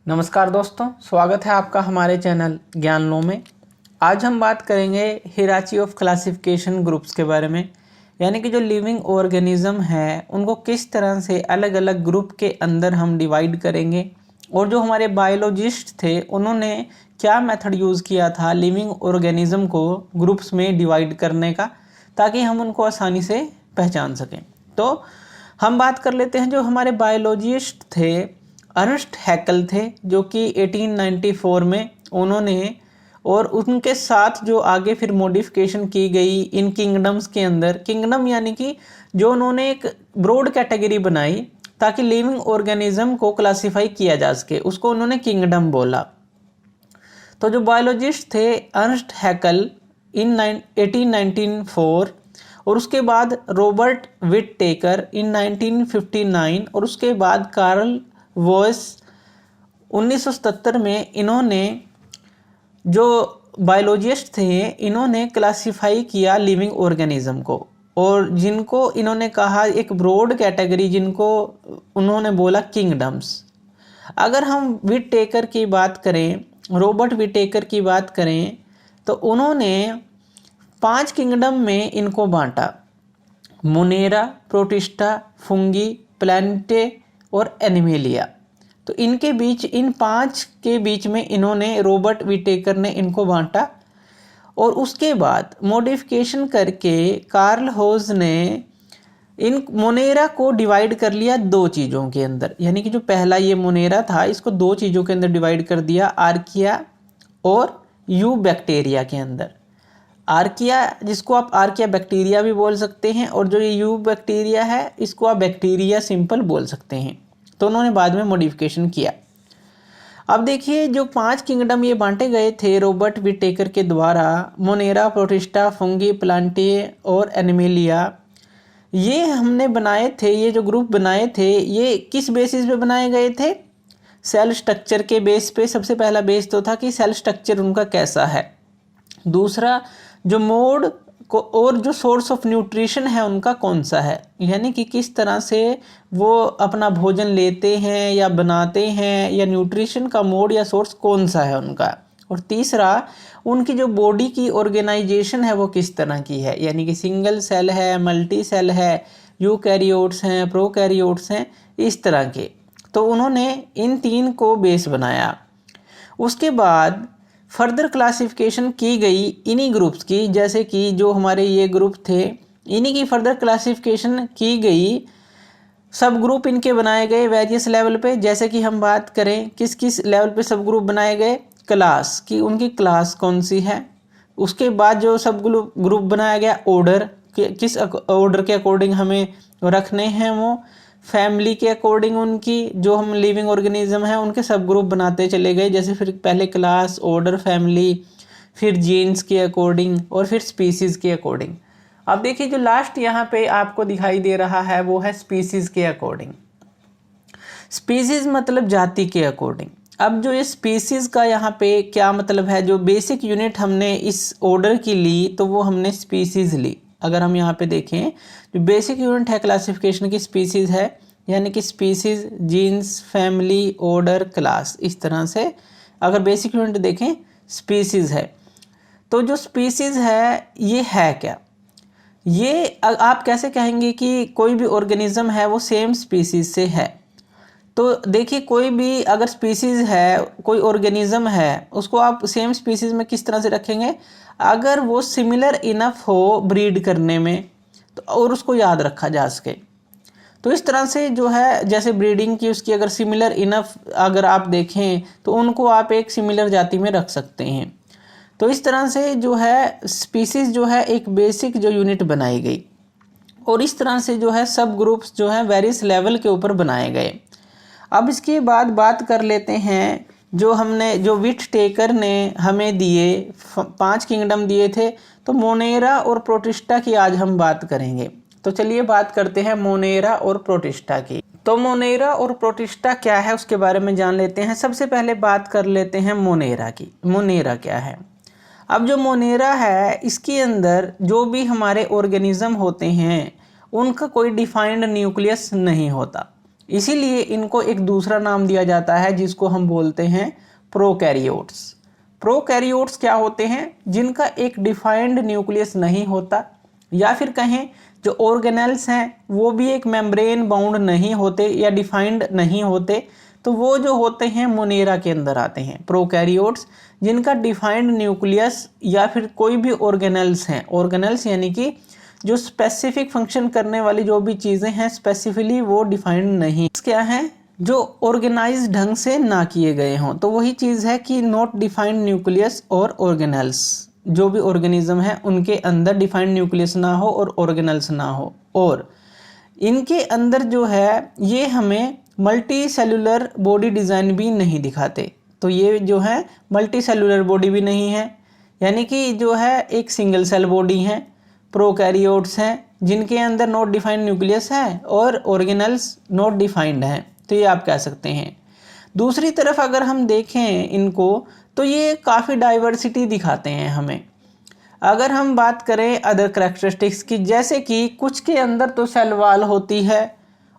नमस्कार दोस्तों, स्वागत है आपका हमारे चैनल ज्ञान लो में। आज हम बात करेंगे हिराची ऑफ क्लासिफिकेशन ग्रुप्स के बारे में, यानी कि जो लिविंग ऑर्गेनिज्म है उनको किस तरह से अलग अलग ग्रुप के अंदर हम डिवाइड करेंगे, और जो हमारे बायोलॉजिस्ट थे उन्होंने क्या मेथड यूज़ किया था लिविंग ऑर्गेनिज्म को ग्रुप्स में डिवाइड करने का, ताकि हम उनको आसानी से पहचान सकें। तो हम बात कर लेते हैं जो हमारे बायोलॉजिस्ट थे, अर्नस्ट हैकेल थे, जो कि 1894 में उन्होंने, और उनके साथ जो आगे फिर मॉडिफिकेशन की गई इन किंगडम्स के अंदर, किंगडम यानी कि जो उन्होंने एक ब्रॉड कैटेगरी बनाई ताकि लिविंग ऑर्गेनिज्म को क्लासिफाई किया जा सके, उसको उन्होंने किंगडम बोला। तो जो बायोलॉजिस्ट थे अर्नस्ट हैकेल इन 1894, और उसके बाद रॉबर्ट विटेकर इन 1959, और उसके बाद कार्ल वॉयस 1977 में, इन्होंने जो बायोलॉजिस्ट थे इन्होंने क्लासिफाई किया लिविंग ऑर्गेनिज्म को, और जिनको इन्होंने कहा एक ब्रॉड कैटेगरी, जिनको उन्होंने बोला किंगडम्स। अगर हम विटेकर की बात करें, रॉबर्ट विटेकर की बात करें, तो उन्होंने 5 किंगडम में इनको बांटा: मोनेरा, प्रोटिस्टा, फुंगी, प्लांटे और एनिमेलिया। तो इनके बीच, इन 5 के बीच में इन्होंने, रॉबर्ट विटेकर ने इनको बांटा, और उसके बाद मॉडिफिकेशन करके कार्ल होज ने इन मोनेरा को डिवाइड कर लिया 2 चीज़ों के अंदर, यानी कि जो पहला ये मोनेरा था इसको 2 चीज़ों के अंदर डिवाइड कर दिया, आर्किया और यू बैक्टीरिया के अंदर। आर्किया, जिसको आप आर्किया बैक्टीरिया भी बोल सकते हैं, और जो ये यू बैक्टीरिया है इसको आप बैक्टीरिया सिंपल बोल सकते हैं। तो उन्होंने बाद में मॉडिफिकेशन किया। अब देखिए, जो 5 किंगडम ये बांटे गए थे रॉबर्ट विटेकर के द्वारा, मोनेरा, प्रोटिस्टा, फंगी, प्लांटे और एनिमेलिया, ये हमने बनाए थे, ये जो ग्रुप बनाए थे ये किस बेसिस पे बनाए गए थे? सेल स्ट्रक्चर के बेस पे। सबसे पहला बेस तो था कि सेल स्ट्रक्चर उनका कैसा है, दूसरा जो मोड को, और जो सोर्स ऑफ न्यूट्रिशन है उनका कौन सा है, यानी कि किस तरह से वो अपना भोजन लेते हैं या बनाते हैं, या न्यूट्रिशन का मोड या सोर्स कौन सा है उनका, और तीसरा उनकी जो बॉडी की ऑर्गेनाइजेशन है वो किस तरह की है, यानी कि सिंगल सेल है, मल्टी सेल है, यूकैरियोट्स हैं, प्रोकैरियोट्स हैं, इस तरह के। तो उन्होंने इन 3 को बेस बनाया। उसके बाद फर्दर क्लासिफिकेशन की गई इन्हीं ग्रुप्स की, जैसे कि जो हमारे ये ग्रुप थे इन्हीं की फर्दर क्लासिफिकेशन की गई, सब ग्रुप इनके बनाए गए वेरियस लेवल पे। जैसे कि हम बात करें किस किस लेवल पे सब ग्रुप बनाए गए, क्लास की, उनकी क्लास कौन सी है। उसके बाद जो सब ग्रुप बनाया गया, ऑर्डर, किस ऑर्डर के अकॉर्डिंग हमें रखने हैं वो, फैमिली के अकॉर्डिंग उनकी, जो हम लिविंग ऑर्गेनिज्म है उनके सब ग्रुप बनाते चले गए। जैसे फिर पहले क्लास, ऑर्डर, फैमिली, फिर जीन्स के अकॉर्डिंग, और फिर स्पीसीज़ के अकॉर्डिंग। अब देखिए, जो लास्ट यहाँ पे आपको दिखाई दे रहा है वो है स्पीसीज़ के अकॉर्डिंग। स्पीसीज़ मतलब जाति के अकॉर्डिंग। अब जो ये स्पीसीज़ का यहाँ पे क्या मतलब है, जो बेसिक यूनिट हमने इस ऑर्डर की ली तो वो हमने स्पीसीज़ ली। अगर हम यहाँ पे देखें, जो बेसिक यूनिट है क्लासिफिकेशन की, स्पीसीज़ है, यानी कि species, genus, family, order, class, इस तरह से अगर बेसिक यूनिट देखें स्पीसीज़ है। तो जो स्पीसीज़ है ये है क्या, ये आप कैसे कहेंगे कि कोई भी ऑर्गेनिज्म है वो सेम स्पीसीज़ से है? तो देखिए, कोई भी अगर स्पीसीज़ है, कोई ऑर्गेनिज्म है, उसको आप सेम स्पीसीज़ में किस तरह से रखेंगे? अगर वो सिमिलर इनफ हो ब्रीड करने में, तो और उसको याद रखा जा सके। तो इस तरह से जो है, जैसे ब्रीडिंग की उसकी अगर सिमिलर इनफ अगर आप देखें तो उनको आप एक सिमिलर जाति में रख सकते हैं। तो इस तरह से जो है स्पीसीज़ जो है एक बेसिक जो यूनिट बनाई गई, और इस तरह से जो है सब ग्रुप्स जो है वेरियस लेवल के ऊपर बनाए गए। अब इसके बाद बात कर लेते हैं जो विटेकर ने हमें दिए, 5 किंगडम दिए थे, तो मोनेरा और प्रोटिस्टा की आज हम बात करेंगे। तो चलिए बात करते हैं मोनेरा और प्रोटिस्टा की। तो मोनेरा और प्रोटिस्टा क्या है उसके बारे में जान लेते हैं। सबसे पहले बात कर लेते हैं मोनेरा की। मोनेरा क्या है? अब जो मोनेरा है इसके अंदर जो भी हमारे ऑर्गेनिज्म होते हैं उनका कोई डिफाइंड न्यूक्लियस नहीं होता, इसीलिए इनको एक दूसरा नाम दिया जाता है जिसको हम बोलते हैं प्रोकैरियोट्स। प्रोकैरियोट्स क्या होते हैं? जिनका एक डिफाइंड न्यूक्लियस नहीं होता, या फिर कहें जो ऑर्गेनेल्स हैं वो भी एक मेम्ब्रेन बाउंड नहीं होते या डिफाइंड नहीं होते, तो वो जो होते हैं मोनेरा के अंदर आते हैं। प्रोकैरियोट्स जिनका डिफाइंड न्यूक्लियस या फिर कोई भी ऑर्गेनेल्स हैं, ऑर्गेनेल्स यानी कि जो स्पेसिफिक फंक्शन करने वाली जो भी चीज़ें हैं स्पेसिफिकली वो डिफाइंड नहीं, क्या है, जो ऑर्गेनाइज ढंग से ना किए गए हों। तो वही चीज़ है कि नॉट डिफाइंड न्यूक्लियस और ऑर्गेनेल्स, जो भी ऑर्गेनिज्म है उनके अंदर डिफाइंड न्यूक्लियस ना हो और ऑर्गेनेल्स ना हो, और इनके अंदर जो है ये हमें मल्टी सेलुलर बॉडी डिज़ाइन भी नहीं दिखाते। तो ये जो है मल्टी सेलुलर बॉडी भी नहीं है, यानी कि जो है एक सिंगल सेल बॉडी है। प्रोकैरियोट्स हैं जिनके अंदर नॉट डिफाइंड न्यूक्लियस है और ऑर्गेनेल्स नॉट डिफाइंड हैं, तो ये आप कह सकते हैं। दूसरी तरफ अगर हम देखें इनको तो ये काफ़ी डाइवर्सिटी दिखाते हैं हमें। अगर हम बात करें अदर करैक्टरिस्टिक्स की, जैसे कि कुछ के अंदर तो सेल वॉल होती है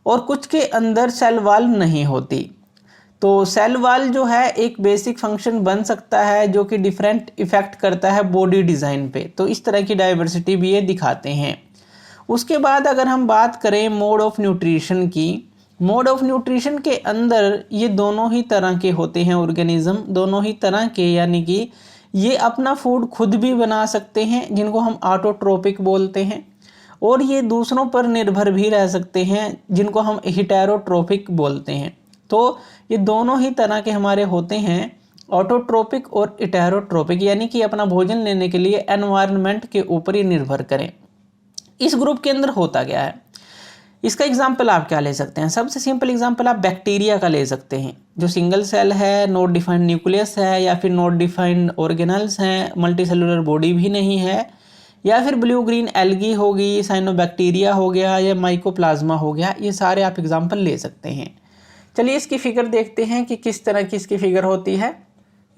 और कुछ के अंदर सेल वॉल नहीं होती। तो सेल वॉल जो है एक बेसिक फंक्शन बन सकता है जो कि डिफरेंट इफेक्ट करता है बॉडी डिज़ाइन पे, तो इस तरह की डाइवर्सिटी भी ये दिखाते हैं। उसके बाद अगर हम बात करें मोड ऑफ न्यूट्रिशन की, मोड ऑफ न्यूट्रिशन के अंदर ये दोनों ही तरह के होते हैं ऑर्गेनिज्म, दोनों ही तरह के, यानी कि ये अपना फूड खुद भी बना सकते हैं जिनको हम ऑटोट्रोपिक बोलते हैं, और ये दूसरों पर निर्भर भी रह सकते हैं जिनको हम हेटेरोट्रोपिक बोलते हैं। तो ये दोनों ही तरह के हमारे होते हैं, ऑटोट्रोपिक और हेटेरोट्रोपिक, यानी कि अपना भोजन लेने के लिए एनवायरनमेंट के ऊपर ही निर्भर करें। इस ग्रुप के अंदर होता क्या है, इसका एग्जाम्पल आप क्या ले सकते हैं? सबसे सिंपल एग्जाम्पल आप बैक्टीरिया का ले सकते हैं, जो सिंगल सेल है, नॉट डिफाइंड न्यूक्लियस है, या फिर नॉट डिफाइंड ऑर्गेनल्स हैं, मल्टी सेलुलर बॉडी भी नहीं है, या फिर ब्लू ग्रीन एल्गी होगी, साइनोबैक्टीरिया हो गया, या माइकोप्लाज्मा हो गया। ये सारे आप एग्जाम्पल ले सकते हैं। चलिए इसकी फिगर देखते हैं कि किस तरह की इसकी फिगर होती है।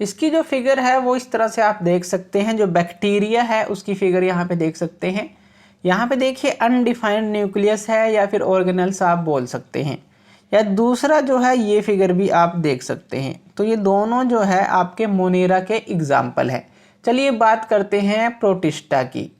इसकी जो फिगर है वो इस तरह से आप देख सकते हैं। जो बैक्टीरिया है उसकी फिगर यहाँ पे देख सकते हैं। यहाँ पे देखिए अनडिफाइंड न्यूक्लियस है या फिर ऑर्गेनल्स आप बोल सकते हैं, या दूसरा जो है ये फिगर भी आप देख सकते हैं। तो ये दोनों जो है आपके मोनेरा के एग्जाम्पल है। चलिए बात करते हैं प्रोटिस्टा की।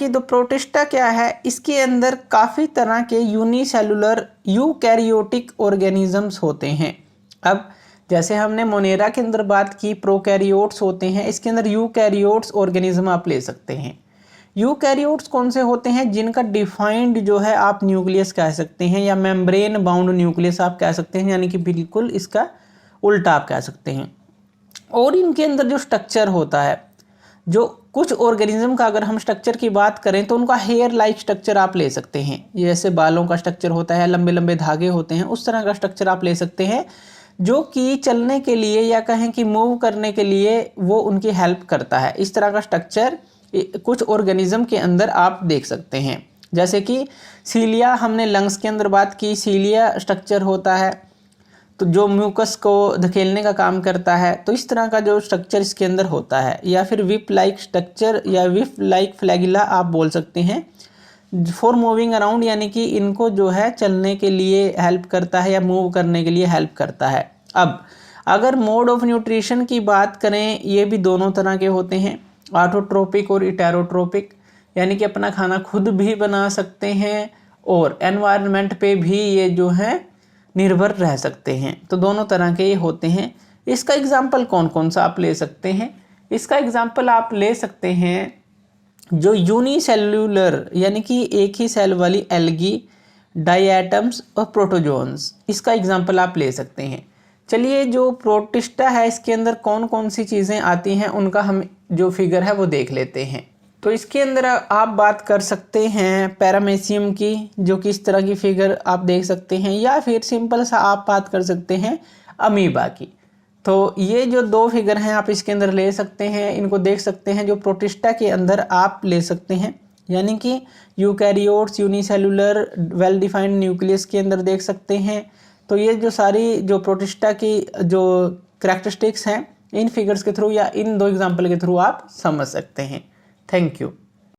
तो प्रोटिस्टा क्या है, इसके अंदर काफ़ी तरह के यूनिसेलुलर यूकैरियोटिक ऑर्गेनिजम्स होते हैं। अब जैसे हमने मोनेरा के अंदर बात की प्रोकैरियोट्स होते हैं, इसके अंदर यूकैरियोट्स ऑर्गेनिज्म आप ले सकते हैं। यूकैरियोट्स कौन से होते हैं? जिनका डिफाइंड जो है आप न्यूक्लियस कह सकते हैं, या मेम्ब्रेन बाउंड न्यूक्लियस आप कह सकते हैं, यानी कि बिल्कुल इसका उल्टा आप कह सकते हैं। और इनके अंदर जो स्ट्रक्चर होता है, जो कुछ ऑर्गेनिज्म का अगर हम स्ट्रक्चर की बात करें तो उनका हेयर लाइक स्ट्रक्चर आप ले सकते हैं। जैसे बालों का स्ट्रक्चर होता है, लंबे लंबे धागे होते हैं, उस तरह का स्ट्रक्चर आप ले सकते हैं, जो कि चलने के लिए या कहें कि मूव करने के लिए वो उनकी हेल्प करता है। इस तरह का स्ट्रक्चर कुछ ऑर्गेनिज्म के अंदर आप देख सकते हैं। जैसे कि सीलिया, हमने लंग्स के अंदर बात की, सीलिया स्ट्रक्चर होता है तो जो म्यूकस को धकेलने का काम करता है, तो इस तरह का जो स्ट्रक्चर इसके अंदर होता है। या फिर विप लाइक स्ट्रक्चर या विप लाइक फ्लैगिला आप बोल सकते हैं, फॉर मूविंग अराउंड, यानी कि इनको जो है चलने के लिए हेल्प करता है या मूव करने के लिए हेल्प करता है। अब अगर मोड ऑफ न्यूट्रिशन की बात करें, ये भी दोनों तरह के होते हैं, ऑटोट्रोपिक और हेटेरोट्रोपिक, यानी कि अपना खाना खुद भी बना सकते हैं और एनवायरनमेंट पे भी ये जो है निर्भर रह सकते हैं। तो दोनों तरह के ये होते हैं। इसका एग्जाम्पल कौन कौन सा आप ले सकते हैं? इसका एग्जाम्पल आप ले सकते हैं जो यूनिसेल्यूलर, यानी कि एक ही सेल वाली एल्गी, डायटम्स और प्रोटोजोन्स, इसका एग्जाम्पल आप ले सकते हैं। चलिए जो प्रोटिस्टा है इसके अंदर कौन कौन सी चीज़ें आती हैं उनका हम जो फिगर है वो देख लेते हैं। तो इसके अंदर आप बात कर सकते हैं पैरामेसियम की, जो कि इस तरह की फिगर आप देख सकते हैं, या फिर सिंपल सा आप बात कर सकते हैं अमीबा की। तो ये जो दो फिगर हैं आप इसके अंदर ले सकते हैं, इनको देख सकते हैं, जो प्रोटिस्टा के अंदर आप ले सकते हैं, यानी कि eukaryotes unicellular well defined nucleus के अंदर देख सकते हैं। तो ये जो सारी जो प्रोटिस्टा की जो करैक्टरिस्टिक्स हैं इन फिगर्स के थ्रू या इन दो एग्जाम्पल के थ्रू आप समझ सकते हैं। Thank you.